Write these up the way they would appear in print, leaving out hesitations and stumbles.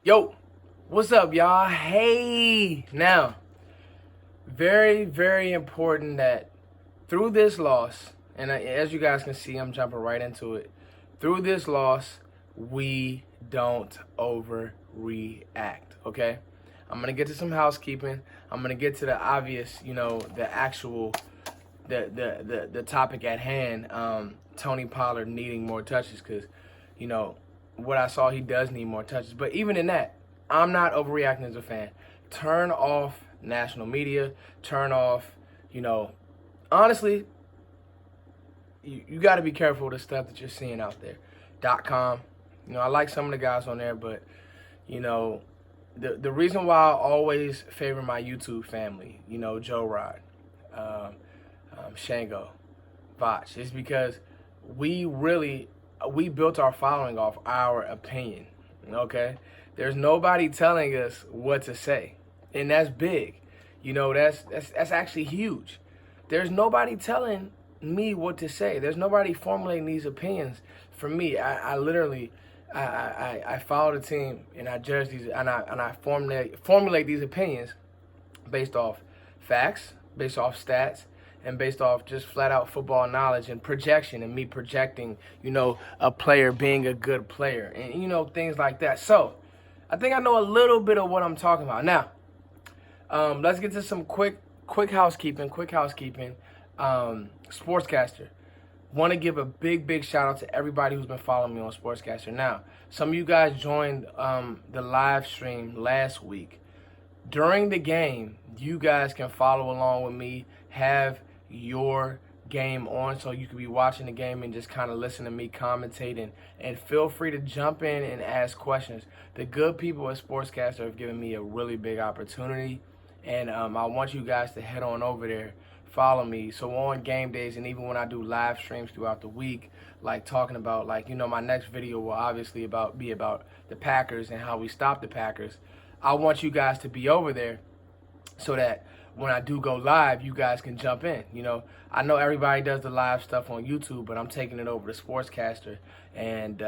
Yo, what's up, y'all? Hey, now, very, very important that through this loss, and as you guys can see, I'm jumping right into it. Through this loss, we don't overreact, okay? I'm gonna get to some housekeeping. I'm gonna get to the obvious, the actual, the topic at hand. Tony Pollard needing more touches because, you know, what I saw, he does need more touches. But even in that, I'm not overreacting as a fan. Turn off national media. Turn off, honestly, you got to be careful with the stuff that you're seeing out there. .com. I like some of the guys on there, but, the reason why I always favor my YouTube family, Joe Rod, Shango, Vach, is because we built our following off our opinion, okay? There's nobody telling us what to say, and that's big. That's actually huge. There's nobody telling me what to say. There's nobody formulating these opinions for me. I literally follow the team and I judge these and I formulate these opinions based off facts, based off stats, and based off just flat out football knowledge and projection and me projecting, a player being a good player and, things like that. So I think I know a little bit of what I'm talking about. Now, let's get to some quick housekeeping. Sportscaster. Want to give a big shout out to everybody who's been following me on Sportscaster. Now, some of you guys joined the live stream last week. During the game, you guys can follow along with me, have your game on so you can be watching the game and just kind of listen to me commentating, and feel free to jump in and ask questions. The good people at Sportscaster have given me a really big opportunity, and I want you guys to head on over there, follow me, so on game days and even when I do live streams throughout the week, like talking about, my next video will obviously be about the Packers and how we stop the Packers. I want you guys to be over there so that when I do go live, you guys can jump in. I know everybody does the live stuff on YouTube, but I'm taking it over to Sportscaster, and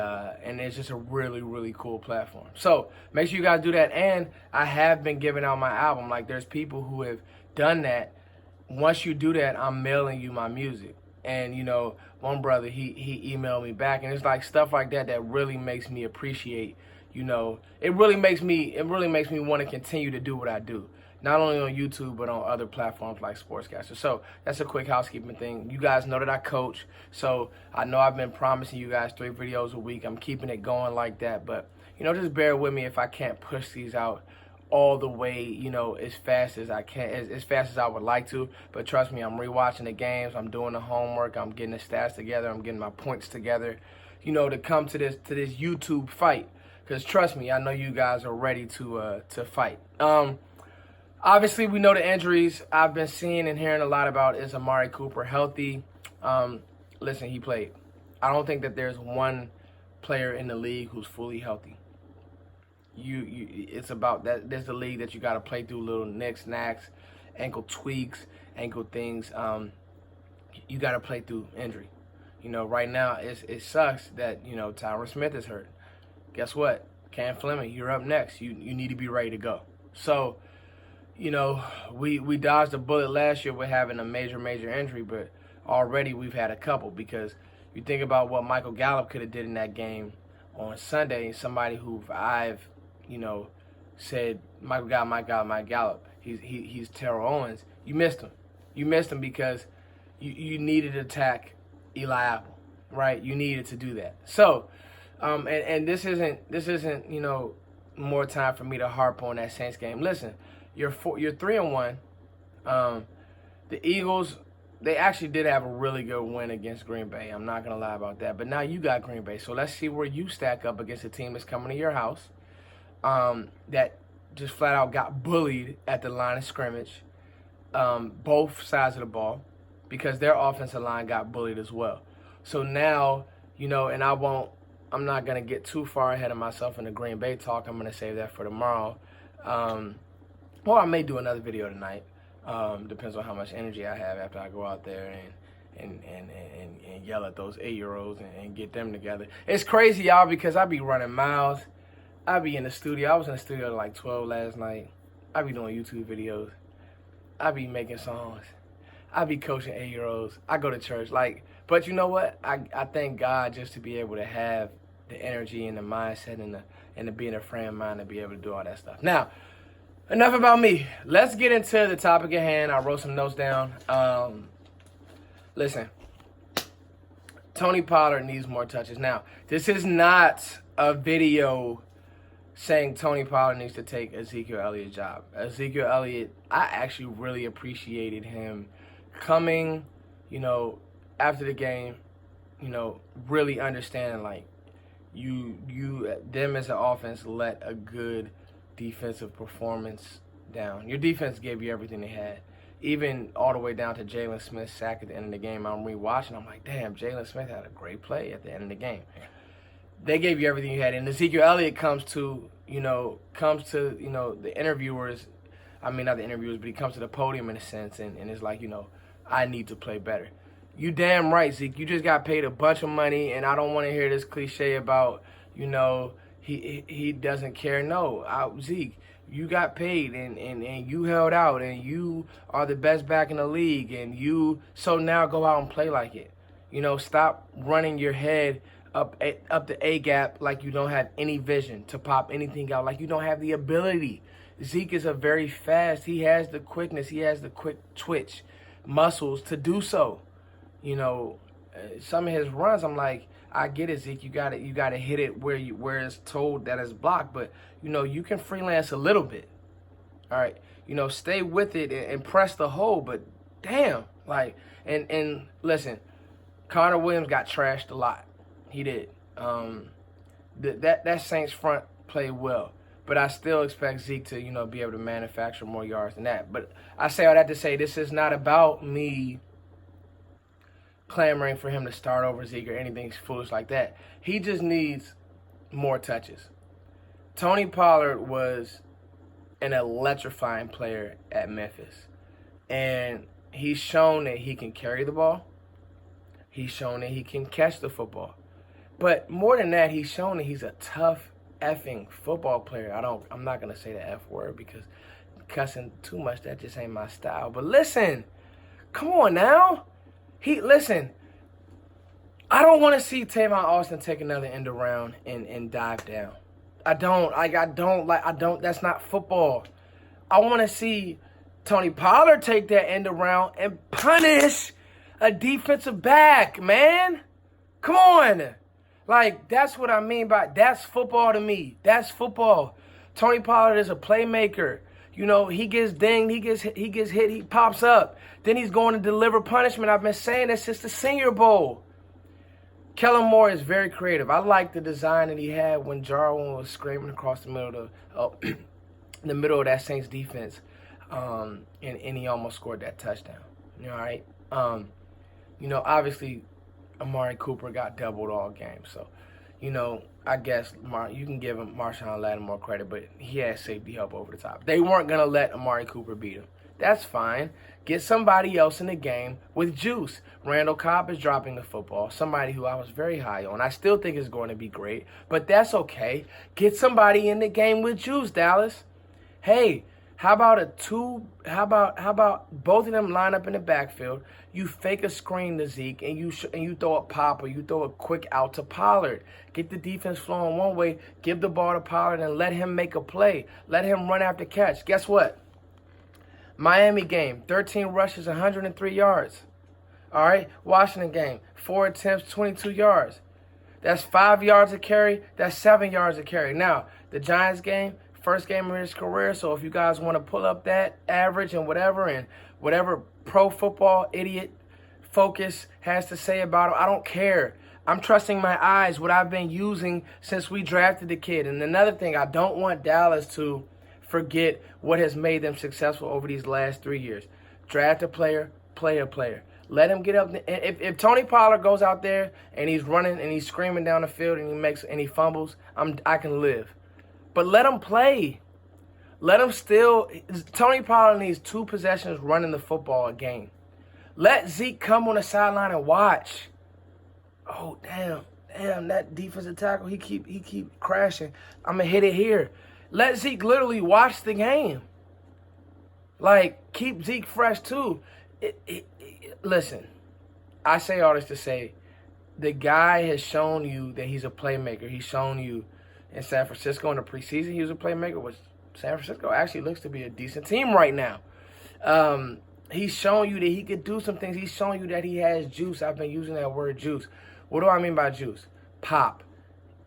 it's just a really cool platform. So make sure you guys do that. And I have been giving out my album. Like, there's people who have done that. Once you do that, I'm mailing you my music. And one brother, he emailed me back, and it's like stuff like that that really makes me appreciate. It really makes me want to continue to do what I do, not only on YouTube, but on other platforms like Sportscaster. So that's a quick housekeeping thing. You guys know that I coach, so I know I've been promising you guys 3 videos a week. I'm keeping it going like that, but, just bear with me if I can't push these out all the way, as fast as I can, as fast as I would like to. But trust me, I'm rewatching the games, I'm doing the homework, I'm getting the stats together, I'm getting my points together, to come to this YouTube fight. Because trust me, I know you guys are ready to fight. Obviously, we know the injuries I've been seeing and hearing a lot about. Is Amari Cooper healthy? Listen, he played. I don't think that there's one player in the league who's fully healthy. It's about that. There's the league that you got to play through little nicks, knacks, ankle tweaks, ankle things. You got to play through injury. Right now it sucks that Tyron Smith is hurt. Guess what? Cam Fleming, you're up next. You need to be ready to go. So, we dodged a bullet last year with having a major injury, but already we've had a couple, because you think about what Michael Gallup could have did in that game on Sunday. Somebody who I've, said, Mike Gallup, he's Terrell Owens. You missed him. You missed him because you needed to attack Eli Apple, right? You needed to do that. So, and this isn't more time for me to harp on that Saints game. Listen, you're 3-1. The Eagles, they actually did have a really good win against Green Bay. I'm not gonna lie about that. But now you got Green Bay, so let's see where you stack up against a team that's coming to your house, that just flat out got bullied at the line of scrimmage, both sides of the ball, because their offensive line got bullied as well. So now, and I'm not going to get too far ahead of myself in the Green Bay talk. I'm going to save that for tomorrow. Or I may do another video tonight. Depends on how much energy I have after I go out there and yell at those 8-year-olds and get them together. It's crazy, y'all, because I be running miles. I be in the studio. I was in the studio at like 12 last night. I be doing YouTube videos. I be making songs. I be coaching 8-year-olds. I go to church. But you know what? I thank God just to be able to have the energy and the mindset and the being a frame of mind to be able to do all that stuff. Now, enough about me. Let's get into the topic at hand. I wrote some notes down. Listen, Tony Pollard needs more touches. Now, this is not a video saying Tony Pollard needs to take Ezekiel Elliott's job. Ezekiel Elliott, I actually really appreciated him coming, after the game, really understanding, them as an offense let a good defensive performance down. Your defense gave you everything they had. Even all the way down to Jalen Smith's sack at the end of the game. I'm rewatching. I'm like, damn, Jalen Smith had a great play at the end of the game. They gave you everything you had. And Ezekiel Elliott comes to the interviewers. I mean, not the interviewers, but he comes to the podium in a sense and is like, I need to play better. You damn right, Zeke. You just got paid a bunch of money, and I don't want to hear this cliche about, he doesn't care. No, Zeke, you got paid, and you held out, and you are the best back in the league, so now go out and play like it. Stop running your head up the A-gap like you don't have any vision to pop anything out, like you don't have the ability. Zeke is a very fast. He has the quickness. He has the quick twitch muscles to do so. Some of his runs, I'm like, I get it, Zeke. You got to hit it where it's told that it's blocked, but you can freelance a little bit. All right, stay with it and press the hole. But damn, and listen, Connor Williams got trashed a lot. He did. That Saints front played well, but I still expect Zeke to be able to manufacture more yards than that. But I say all that to say this is not about me clamoring for him to start over Zeke or anything foolish like that. He just needs more touches. Tony Pollard was an electrifying player at Memphis, and he's shown that he can carry the ball. He's shown that he can catch the football. But more than that, he's shown that he's a tough effing football player. I'm not going to say the F word because cussing too much, that just ain't my style. But listen, come on now. Listen, I don't want to see Tavon Austin take another end around and dive down. That's not football. I want to see Tony Pollard take that end around and punish a defensive back, man. Come on. That's what I mean by that's football to me. That's football. Tony Pollard is a playmaker. He gets dinged, he gets hit, he pops up. Then he's going to deliver punishment. I've been saying this since the Senior Bowl. Kellen Moore is very creative. I like the design that he had when Jarwin was screaming across the middle of the middle of that Saints defense, and he almost scored that touchdown. All right. Obviously, Amari Cooper got doubled all game, so I guess you can give him Marshawn Lattimore credit, but he had safety help over the top. They weren't going to let Amari Cooper beat him. That's fine. Get somebody else in the game with juice. Randall Cobb is dropping the football, somebody who I was very high on. I still think is going to be great, but that's okay. Get somebody in the game with juice, Dallas. Hey, how about both of them line up in the backfield? You fake a screen to Zeke and you throw a pop or you throw a quick out to Pollard. Get the defense flowing one way, give the ball to Pollard and let him make a play. Let him run after catch. Guess what? Miami game, 13 rushes, 103 yards. All right, Washington game, 4 attempts, 22 yards. That's 5 yards a carry. That's 7 yards a carry. Now, the Giants game, first game of his career, so if you guys want to pull up that average and whatever pro football idiot focus has to say about him, I don't care. I'm trusting my eyes, what I've been using since we drafted the kid. And another thing, I don't want Dallas to forget what has made them successful over these last 3 years. Draft a player, play a player. Let him get up. If Tony Pollard goes out there and he's running and he's screaming down the field and he fumbles, I can live. But let him play. Let him still. Tony Pollard needs 2 possessions running the football a game. Let Zeke come on the sideline and watch. Oh, damn. damn, that defensive tackle, he keep crashing. I'm going to hit it here. Let Zeke literally watch the game. Like, keep Zeke fresh, too. Listen, I say all this to say, the guy has shown you that he's a playmaker. He's shown you in San Francisco in the preseason he was a playmaker, which San Francisco actually looks to be a decent team right now. He's shown you that he could do some things. He's shown you that he has juice. I've been using that word juice. What do I mean by juice? Pop,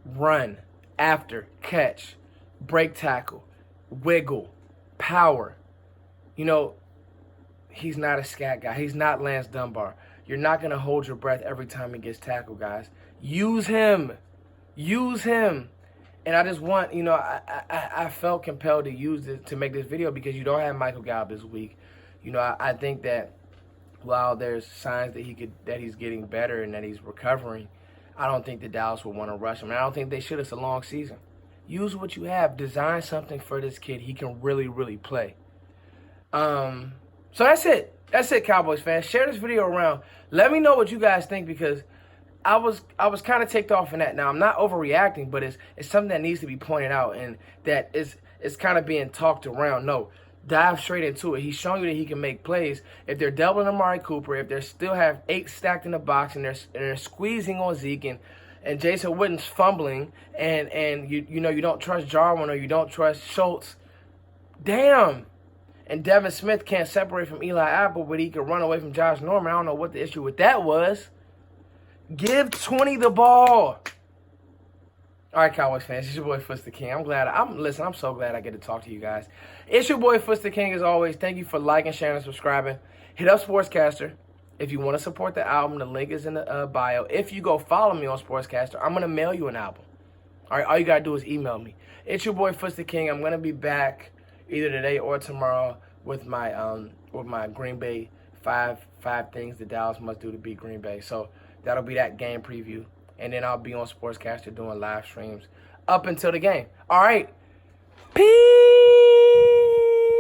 run, after, catch, break tackle, wiggle, power. You know, he's not a scat guy. He's not Lance Dunbar. You're not going to hold your breath every time he gets tackled, guys. Use him. Use him. And I just want, you know, I felt compelled to use this, to make this video because you don't have Michael Gallup this week. You know, I think that while there's signs that he's getting better and that he's recovering, I don't think the Dallas will want to rush him. And I don't think they should. It's a long season. Use what you have. Design something for this kid. He can really, really play. So that's it. That's it, Cowboys fans. Share this video around. Let me know what you guys think because I was kind of ticked off in that. Now, I'm not overreacting, but it's something that needs to be pointed out and that is kind of being talked around. No, dive straight into it. He's showing you that he can make plays. If they're doubling Amari Cooper, if they still have 8 stacked in the box and they're squeezing on Zeke and Jason Witten's fumbling and you know you don't trust Jarwin or you don't trust Schultz, damn. And Devin Smith can't separate from Eli Apple, but he can run away from Josh Norman. I don't know what the issue with that was. Give 20 the ball. All right, Cowboys fans, it's your boy Foots the King. I'm so glad I get to talk to you guys. It's your boy Foots the King as always. Thank you for liking, sharing, and subscribing. Hit up Sportscaster. If you want to support the album, the link is in the bio. If you go follow me on Sportscaster, I'm going to mail you an album. All right, all you got to do is email me. It's your boy Foots the King. I'm going to be back either today or tomorrow with my Green Bay five things the Dallas must do to beat Green Bay. So that'll be that game preview. And then I'll be on Sportscaster doing live streams up until the game. All right. Peace.